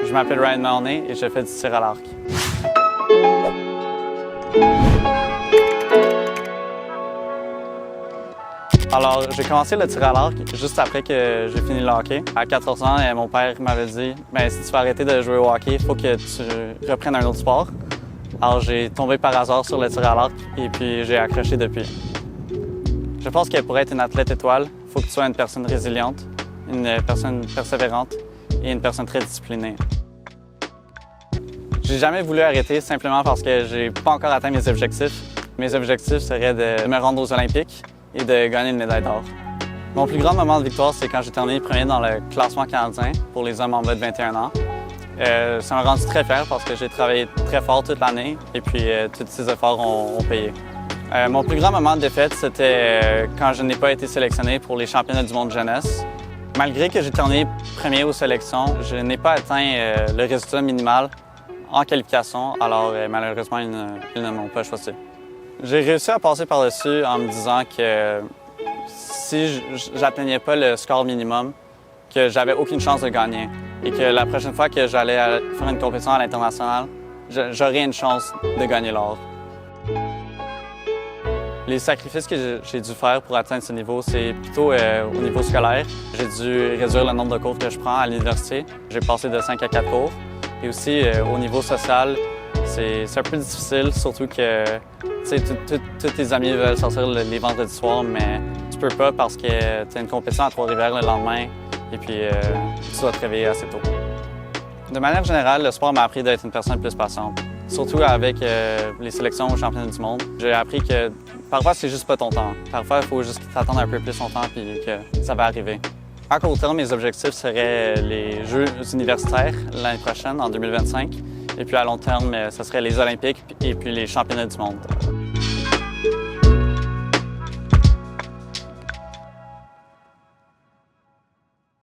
Je m'appelle Ryan Mahoney et je fais du tir à l'arc. Alors, j'ai commencé le tir à l'arc juste après que j'ai fini le hockey. À 14 ans, mon père m'avait dit « Si tu veux arrêter de jouer au hockey, il faut que tu reprennes un autre sport. » Alors, j'ai tombé par hasard sur le tir à l'arc et puis j'ai accroché depuis. Je pense que pour être une athlète étoile, il faut que tu sois une personne résiliente, une personne persévérante et une personne très disciplinée. J'ai jamais voulu arrêter simplement parce que j'ai pas encore atteint mes objectifs. Mes objectifs seraient de me rendre aux Olympiques et de gagner une médaille d'or. Mon plus grand moment de victoire, c'est quand j'ai terminé premier dans le classement canadien pour les hommes en bas de 21 ans. Ça m'a rendu très fier parce que j'ai travaillé très fort toute l'année et puis tous ces efforts ont payé. Mon plus grand moment de défaite, c'était quand je n'ai pas été sélectionné pour les championnats du monde jeunesse. Malgré que j'ai terminé premier aux sélections, je n'ai pas atteint le résultat minimal en qualification, alors malheureusement, ils ne m'ont pas choisi. J'ai réussi à passer par-dessus en me disant que si j'atteignais pas le score minimum, que j'avais aucune chance de gagner et que la prochaine fois que j'allais faire une compétition à l'international, j'aurais une chance de gagner l'or. Les sacrifices que j'ai dû faire pour atteindre ce niveau, c'est plutôt au niveau scolaire. J'ai dû réduire le nombre de cours que je prends à l'université. J'ai passé de 5 à 4 cours. Et aussi, au niveau social, c'est un peu difficile, surtout que tous tes amis veulent sortir les vendredis soirs, mais tu peux pas parce que tu as une compétition à Trois-Rivières le lendemain et puis tu dois te réveiller assez tôt. De manière générale, le sport m'a appris d'être une personne plus patiente. Surtout avec les sélections aux championnats du monde. J'ai appris que parfois, c'est juste pas ton temps. Parfois, il faut juste t'attendre un peu plus longtemps puis que ça va arriver. À court terme, mes objectifs seraient les Jeux universitaires l'année prochaine, en 2025. Et puis à long terme, ce serait les Olympiques et puis les championnats du monde.